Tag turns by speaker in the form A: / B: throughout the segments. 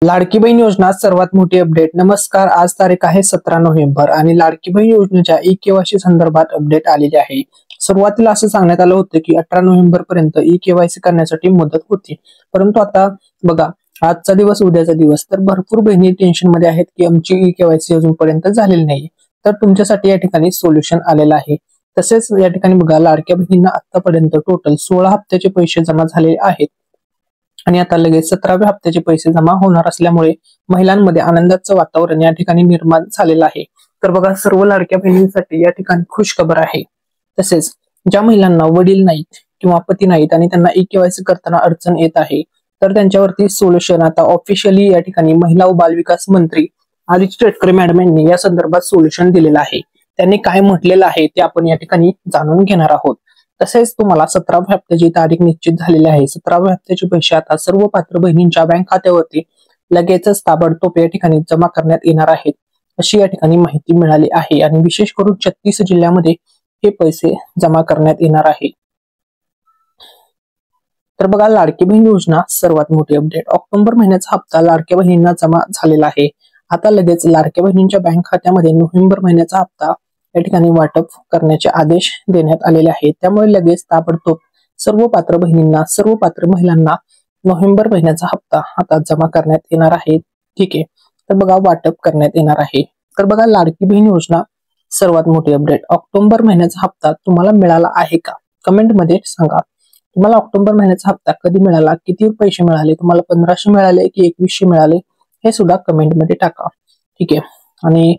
A: लाडकी बहीण योजना सर्वात मोठी अपडेट. नमस्कार, आज तारीख आहे 17 नोव्हेंबर आणि लाडकी बहीण योजनेच्या ई केवायसी संदर्भात अपडेट आलेली आहे. सुरुवातीला असं सांगण्यात आलं होतं की 18 नोव्हेंबर पर्यंत ई केवायसी करण्यासाठी मुदत होती, परंतु आता बघा, आजचा दिवस उद्याचा दिवस, तर भरपूर बहिणी टेन्शन मध्ये आहेत की आमची ई केवायसी अजूनपर्यंत झालेली नाही. तर तुमच्यासाठी या ठिकाणी सोल्युशन आलेलं आहे. तसेच या ठिकाणी बघा, लाडक्या बहिणींना आतापर्यंत टोटल 16 हप्त्याचे पैसे जमा झाले आहेत आणि आता लगेच 17व्या हप्त्याचे पैसे जमा होणार असल्यामुळे महिलांमध्ये आनंदाचं वातावरण या ठिकाणी निर्माण झालेलं आहे. तर बघा, सर्व लाडक्या बहिणींसाठी या ठिकाणी खुश खबर आहे. तसेच ज्या महिलांना वडील नाहीत किंवा पती नाहीत आणि त्यांना ई केवायसी करताना अडचण येत आहे, तर त्यांच्यावरती सोल्युशन आता ऑफिशियली या ठिकाणी महिला व बालविकास मंत्री आदिती तटकरे मॅडम यांनी या संदर्भात सोल्युशन दिलेलं आहे. त्यांनी काय म्हटलेलं आहे ते आपण या ठिकाणी जाणून घेणार आहोत. तसेच तुम्हाला 17व्या हप्त्याची तारीख निश्चित झालेली आहे. 17व्या हप्त्याचे पैसे आता सर्व पात्र बहिणींच्या बँक खात्यावरती लगेचच ताबडतोब या ठिकाणी जमा करण्यात येणार आहेत, अशी या ठिकाणी माहिती मिळाली आहे. आणि विशेष करून 36 जिल्ह्यामध्ये हे पैसे जमा करण्यात येणार आहे. तर बघा, लाडकी बहीण योजना सर्वात मोठी अपडेट. ऑक्टोबर महिन्याचा हप्ता लाडक्या बहिणींना जमा झालेला आहे. आता लगेच लाडक्या बहिणींच्या बँक खात्यामध्ये नोव्हेंबर महिन्याचा हप्ता या ठिकाणी वाटप करण्याचे आदेश देण्यात आलेले आहेत. त्यामुळे लगेच ताबडतोब सर्व पात्र बहिणींना, सर्व पात्र महिलांना नोव्हेंबर महिन्याचा हप्ता आता जमा करण्यात येणार आहे. ठीक आहे, तर बघा, वाटप करण्यात येणार आहे. तर बघा, लाडकी बहीण योजना सर्वात मोठी अपडेट. ऑक्टोबर महिन्याचा हप्ता तुम्हाला मिळाला आहे का? कमेंट मध्ये सांगा. तुम्हाला ऑक्टोबर महिन्याचा हप्ता कधी मिळाला, किती पैसे मिळाले, तुम्हाला 1500 मिळाले की 2100 मिळाले, हे सुद्धा कमेंट मध्ये टाका. ठीक आहे, आणि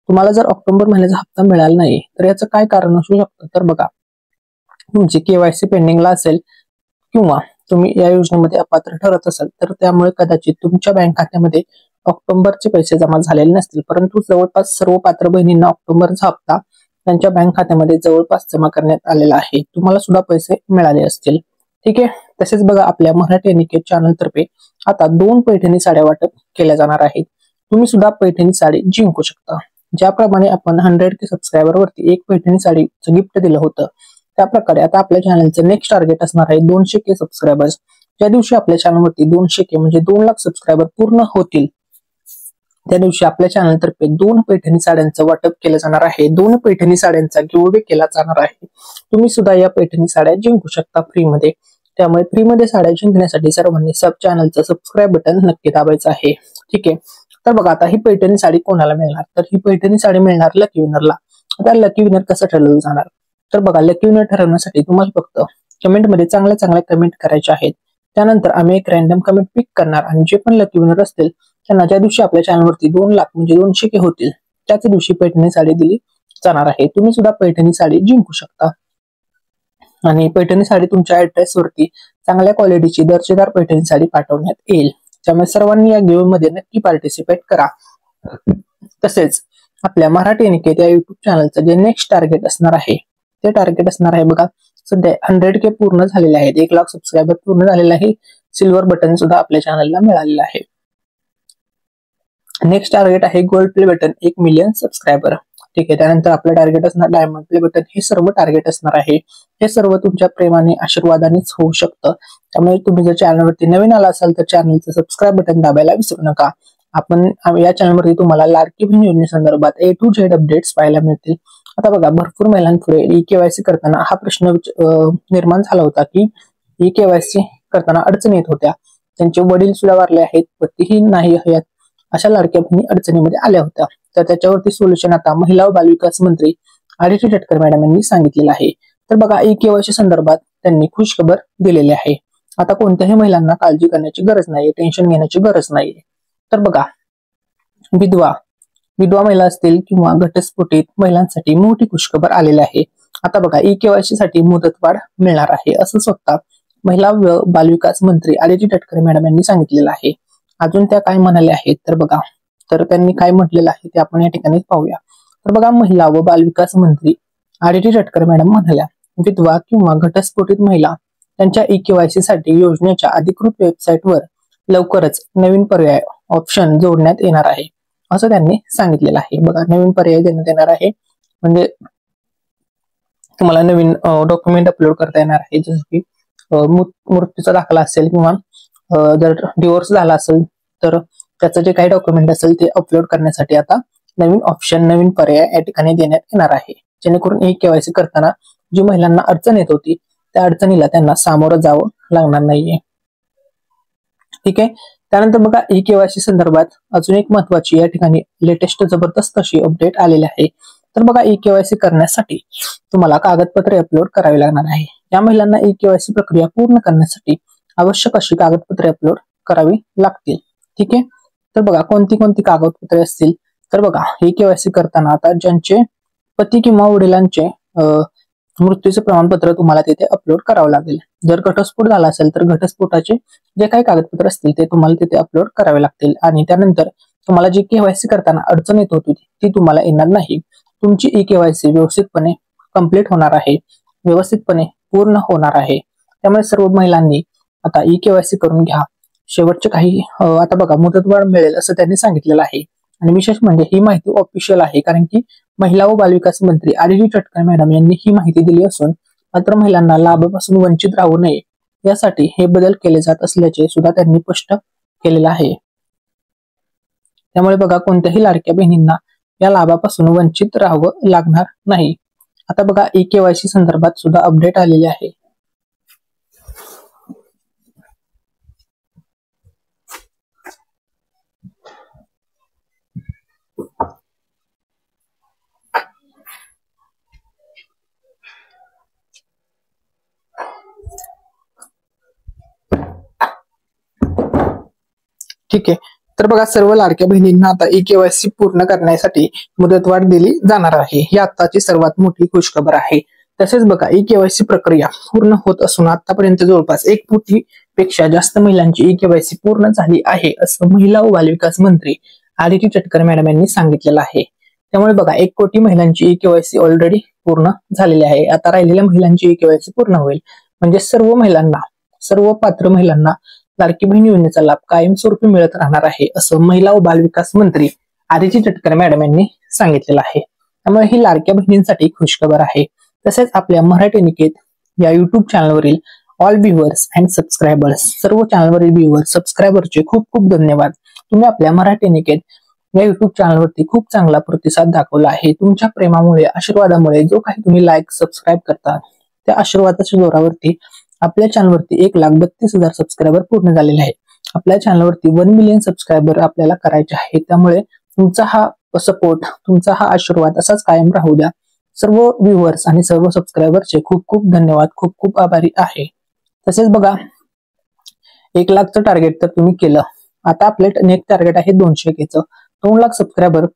A: तुम्हाला जर ऑक्टोबर महिन्याचा हप्ता मिळाला नाही तर याचं काय कारण असू शकतं? तर बघा, तुमची केवायसी पेंडिंगला असेल किंवा तुम्ही या योजनेमध्ये अपात्र ठरत असाल, तर त्यामुळे कदाचित तुमच्या बँक खात्यामध्ये ऑक्टोबरचे पैसे जमा झालेले नसतील. परंतु जवळपास सर्व पात्र बहिणींना ऑक्टोबरचा हप्ता त्यांच्या बँक खात्यामध्ये जवळपास जमा करण्यात आलेला आहे. तुम्हाला सुद्धा पैसे मिळाले असतील. ठीक आहे. तसेच बघा, आपल्या मराठी अनिकेत चॅनल तर्फे आता 2 पैठणी साड्या वाटप केल्या जाणार आहेत. तुम्ही सुद्धा पैठणी साडी जिंकू शकता. ज्याप्रमाणे आपण 100K सबस्क्रायबर वरती एक पैठणी साडीचं गिफ्ट दिलं होतं, त्याप्रकारे आता आपल्या चॅनलचं नेक्स्ट टार्गेट असणार आहे 200K सबस्क्रायबर्स. ज्या दिवशी आपल्या चॅनलवरती 200K म्हणजे 2 लाख सबस्क्रायबर पूर्ण होतील, त्या दिवशी आपल्या चॅनल तर्फे 2 पैठणी साड्यांचं वाटप केलं जाणार आहे. 2 पैठणी साड्यांचा गिव्हअवे केला जाणार आहे. तुम्ही सुद्धा या पैठणी साड्या जिंकू शकता फ्रीमध्ये. त्यामुळे फ्रीमध्ये साड्या जिंकण्यासाठी सर्वांनी सब चॅनलचं सबस्क्राईब बटन नक्की दाबायचं आहे. ठीक आहे. तर बघा, आता ही पैठणी साडी कोणाला मिळणार? तर ही पैठणी साडी मिळणार लकी विनरला. आता लकी विनर कसं ठरवलं जाणार? तर बघा, लकी विनर ठरवण्यासाठी तुम्हाला फक्त कमेंटमध्ये चांगल्या चांगल्या कमेंट करायच्या आहेत. त्यानंतर आम्ही एक रॅन्डम कमेंट पिक करणार आणि जे पण लकी विनर असतील त्यांना ज्या दिवशी आपल्या चॅनलवरती 2 लाख म्हणजे 200K होतील त्याच दिवशी पैठणी साडी दिली जाणार आहे. तुम्ही सुद्धा पैठणी साडी जिंकू शकता. आणि पैठणी साडी तुमच्या ऍड्रेस वरती चांगल्या क्वालिटीची दर्जेदार पैठणी साडी पाठवण्यात येईल. त्यामुळे सर्वांनी या गिव्ह मध्ये नक्की पार्टिसिपेट करा. तसेच आपल्या मराठी अनिकेत या युट्यूब चॅनलचं जे नेक्स्ट टार्गेट असणार आहे ते टार्गेट असणार आहे बघा, सध्या 100K पूर्ण झालेले आहेत, 1 लाख सबस्क्रायबर पूर्ण झालेला आहे. सिल्वर बटन सुद्धा आपल्या चॅनलला मिळालेलं आहे. नेक्स्ट टार्गेट आहे gold play button 1 million subscriber. ठीक आहे. त्यानंतर आपलं टार्गेट असणार डायमंड प्ले बटन. हे सर्व टार्गेट असणार आहे. हे सर्व तुमच्या प्रेमाने, आशीर्वादानेच होऊ शकतं. त्यामुळे तुम्ही जर चॅनलवरती नवीन आला असाल तर चॅनलचं सबस्क्राईब बटन दाबायला विसरू नका. आपण या चॅनलवरती तुम्हाला लाडकी बहीण योजनेसंदर्भात A to Z अपडेट्स पाहायला मिळतील. आता बघा, भरपूर महिलांपुढे ई केवायसी करताना हा प्रश्न निर्माण झाला होता की ई केवायसी करताना अडचणी येत होत्या. त्यांचे वडील सुद्धा वारले आहेत, पतीही नाही हयात, अशा लाडक्या बहिणी अडचणीमध्ये आल्या होत्या. तर त्याच्यावरती सोल्युशन आता महिला व बालविकास मंत्री आदिती तटकरे मॅडम यांनी सांगितलेलं आहे. तर बघा, ई केवायसी संदर्भात त्यांनी खुश खबर दिलेली आहे. आता कोणत्याही महिलांना काळजी करण्याची गरज नाही, टेन्शन घेण्याची गरज नाहीये. तर बघा, विधवा महिला असतील किंवा घटस्फोटित महिलांसाठी मोठी खुशखबर आलेली आहे. आता बघा, ई केवायसी साठी मुदतवाढ मिळणार आहे, असं स्वतः महिला व बालविकास मंत्री आदिती तटकरे मॅडम यांनी सांगितलेलं आहे. अजून त्या काय म्हणाल्या आहेत तर बघा, तर त्यांनी काय म्हटलेलं आहे ते आपण या ठिकाणी पाहूया. तर बघा, महिला व बालविकास मंत्री आदिती तटकरे मॅडम म्हणाल्या, विधवा किंवा घटस्फोटित महिला त्यांच्या ई केवायसी साठी योजनेच्या अधिकृत वेबसाईटवर लवकरच नवीन पर्याय ऑप्शन जोडण्यात येणार आहे, असं त्यांनी सांगितलेलं आहे. बघा, नवीन पर्याय देण्यात येणार आहे म्हणजे तुम्हाला नवीन डॉक्युमेंट अपलोड करता येणार आहे. जसं की मृत्यूचा दाखला असेल किंवा जर डिवोर्स झाला असेल तर त्याचं जे काही डॉक्युमेंट असेल ते अपलोड करण्यासाठी आता नवीन ऑप्शन, नवीन पर्याय या ठिकाणी देण्यात येणार आहे, जेणेकरून ई केवायसी करताना जी महिलांना अडचण येत होती त्या अडचणीला त्यांना सामोरं जावं लागणार नाहीये. ठीक आहे. त्यानंतर बघा ई केवायसी संदर्भात अजून एक महत्वाची या ठिकाणी लेटेस्ट जबरदस्त अशी अपडेट आलेली आहे. तर बघा ई केवायसी करण्यासाठी तुम्हाला कागदपत्रे अपलोड करावी लागणार आहे. या महिलांना ई केवायसी प्रक्रिया पूर्ण करण्यासाठी आवश्यक अशी कागदपत्रे अपलोड करावी लागतील. ठीक आहे. तर बघा कोणती कोणती कागदपत्रे असतील. तर बघा ई केवायसी करताना आता ज्यांचे पती किंवा वडिलांचे मृत्यूचे प्रमाणपत्र तुम्हाला तिथे अपलोड करावं लागेल. जर घटस्फोट झाला असेल तर घटस्फोटाचे जे काही कागदपत्र असतील ते तुम्हाला तिथे अपलोड करावे लागतील. आणि त्यानंतर तुम्हाला जी केवायसी करताना अडचण येत होती ती तुम्हाला येणार नाही. तुमची ई केवायसी व्यवस्थितपणे कंप्लीट होणार आहे, व्यवस्थितपणे पूर्ण होणार आहे. त्यामुळे सर्व महिलांनी आता ई केवायसी करून घ्या. शेवटचे काही आता बघा मुदतवाढ मिळेल असं त्यांनी सांगितलेलं आहे. आणि विशेष म्हणजे ही माहिती ऑफिशियल आहे, कारण की महिला व बालविकास मंत्री आदिती तटकरे मॅडम यांनी ही माहिती दिली असून मात्र महिलांना लाभापासून वंचित राहू नये यासाठी हे बदल केले जात असल्याचे सुद्धा त्यांनी स्पष्ट केलेलं आहे. त्यामुळे बघा कोणत्याही लाडक्या बहिणींना या लाभापासून वंचित राहावं लागणार नाही. आता बघा ई केवायसी संदर्भात सुद्धा अपडेट आलेले आहे. ठीक आहे. तर बघा सर्व लाडक्या बहिणींना आता ई केवायसी पूर्ण करण्यासाठी मुदतवाढ दिली जाणार आहे. ही आताची सर्वात मोठी खुशखबर आहे. तसेच बघा ई केवायसी प्रक्रिया पूर्ण होत असून आतापर्यंत जवळपास 1 कोटीपेक्षा जास्त महिलांची ई केवायसी पूर्ण झाली आहे असं महिला व बालविकास मंत्री आदिती तटकरे मॅडम यांनी सांगितलेलं आहे. त्यामुळे बघा 1 कोटी महिलांची ई केवायसी ऑलरेडी पूर्ण झालेली आहे. आता राहिलेल्या महिलांची ई केवायसी पूर्ण होईल म्हणजे सर्व महिलांना, सर्व पात्र महिलांना लाडकी बहीण योजनेचा लाभ कायमस्वरूपी मिळत राहणार आहे असं महिला व बालविकास मंत्री आदिती तटकरे मॅडम यांनी सांगितलेलं आहे. त्यामुळे ही लाडक्या बहिणींसाठी खुशखबर आहे. तसेच आपल्या मराठी निकेत या युट्यूब चॅनलवरील ऑल व्ह्युअर्स अँड सबस्क्रायबर्स, सर्व चॅनलवरील व्ह्युअर्स सबस्क्रायबरचे खूप खूप धन्यवाद. तुम्ही आपल्या मराठी निकेत या युट्यूब चॅनलवरती खूप चांगला प्रतिसाद दाखवला आहे. तुमच्या प्रेमामुळे, आशीर्वादामुळे जो काही तुम्ही लाईक, सबस्क्राईब करता त्या आशीर्वादाच्या जोरावरती आपल्या चॅनलवरती 1,32,000 सबस्क्रायबर पूर्ण झालेले आहे. आपल्या चॅनलवरती 1 मिलियन सबस्क्रायबर आपल्याला करायचे आहे. त्यामुळे तुमचा हा सपोर्ट, तुमचा हा आशीर्वाद असाच कायम राहू द्या. सर्व व्ह्युअर्स आणि सर्व सबस्क्रायबरचे खूप खूप धन्यवाद, खूप खूप आभारी आहे. तसेच बघा 1 लाखचं टार्गेट तर तुम्ही केलं. आता आपले नेक्स्ट टार्गेट आहे 200Kचं. 2 लाख सबस्क्रायबर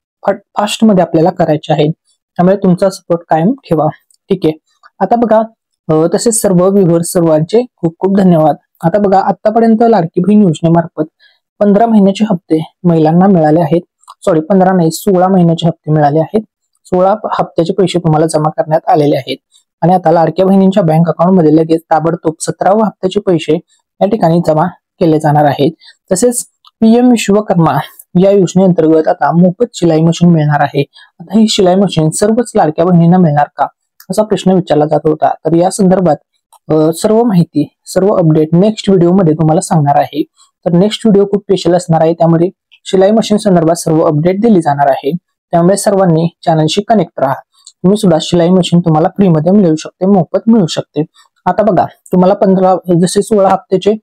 A: फास्ट मध्ये आपल्याला करायचे आहेत. त्यामुळे तुमचा सपोर्ट कायम ठेवा. ठीक आहे. आता बघा तसेच सर्व व्ह्युअर्स सर्वांचे खूप खूप धन्यवाद. आता बघा आतापर्यंत लाडकी बहीण योजनेमार्फत 15 महिन्याचे हप्ते महिलांना मिळाले आहेत. 15 नाही 16 महिन्याचे हप्ते मिळाले आहेत. 16 हप्त्याचे पैसे तुम्हाला जमा करण्यात आलेले आहेत. आणि आता लाडक्या बहिणींच्या बँक अकाउंट मध्ये लगेच ताबडतोब 17व्या हप्त्याचे पैसे या ठिकाणी जमा केले जाणार आहेत. तसेच PM विश्वकर्मा या योजनेअंतर्गत आता मोफत शिलाई मशीन मिळणार आहे. आता ही शिलाई मशीन सर्वच लाडक्या बहिणींना मिळणार का असा प्रश्न विचारला जात होता. तर या संदर्भात सर्व माहिती, सर्व अपडेट नेक्स्ट व्हिडिओ मध्ये तुम्हाला सांगणार आहे. तर नेक्स्ट व्हिडिओ खूप स्पेशल असणार आहे. त्यामध्ये शिलाई मशीन संदर्भात सर्व अपडेट दिली जाणार आहे. त्यामुळे सर्वांनी चॅनलशी कनेक्ट राहा. तुम्ही सुद्धा शिलाई मशीन तुम्हाला फ्री मध्ये मिळू शकते, मोफत मिळू शकते. आता बघा तुम्हाला जसे 16 हप्त्याचे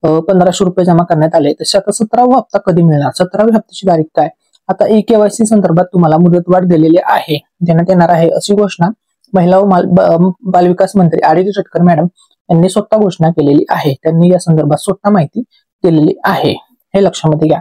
A: 1500 रुपये जमा करण्यात आले, तसे आता 17वा हप्ता कधी मिळणार, 17व्या हप्त्याची तारीख काय. आता ई केवायसी संदर्भात तुम्हाला मुदतवाढ दिलेली आहे, देण्यात येणार आहे अशी घोषणा महिला व बालविकास मंत्री आदिती तटकरे मॅडम यांनी स्वतः घोषणा केलेली आहे. त्यांनी या संदर्भात स्वतः माहिती दिलेली आहे, हे लक्षामध्ये घ्या.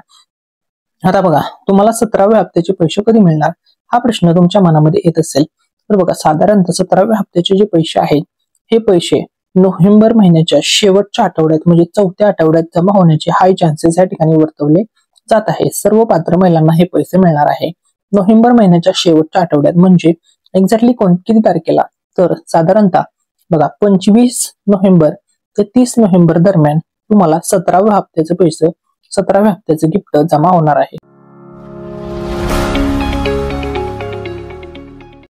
A: आता बघा तुम्हाला 17व्या हप्त्याचे पैसे कधी मिळणार हा प्रश्न तुमच्या मनामध्ये येत असेल तर बघा साधारणतः 17व्या हप्त्याचे जे पैसे आहेत हे पैसे नोव्हेंबर महिन्याच्या शेवटच्या आठवड्यात म्हणजे 4थ्या आठवड्यात जमा होण्याचे हाय चान्सेस या ठिकाणी वर्तवले जात आहे. सर्व पात्र महिलांना हे पैसे मिळणार आहे नोव्हेंबर महिन्याच्या शेवटच्या आठवड्यात. म्हणजे एक्झॅक्टली किती तारखेला तर साधारणतः बघा 25 नोव्हेंबर ते 30 नोव्हेंबर दरम्यान तुम्हाला 17व्या हप्त्याचे पैसे, 17व्या हप्त्याचे गिफ्ट जमा होणार आहे.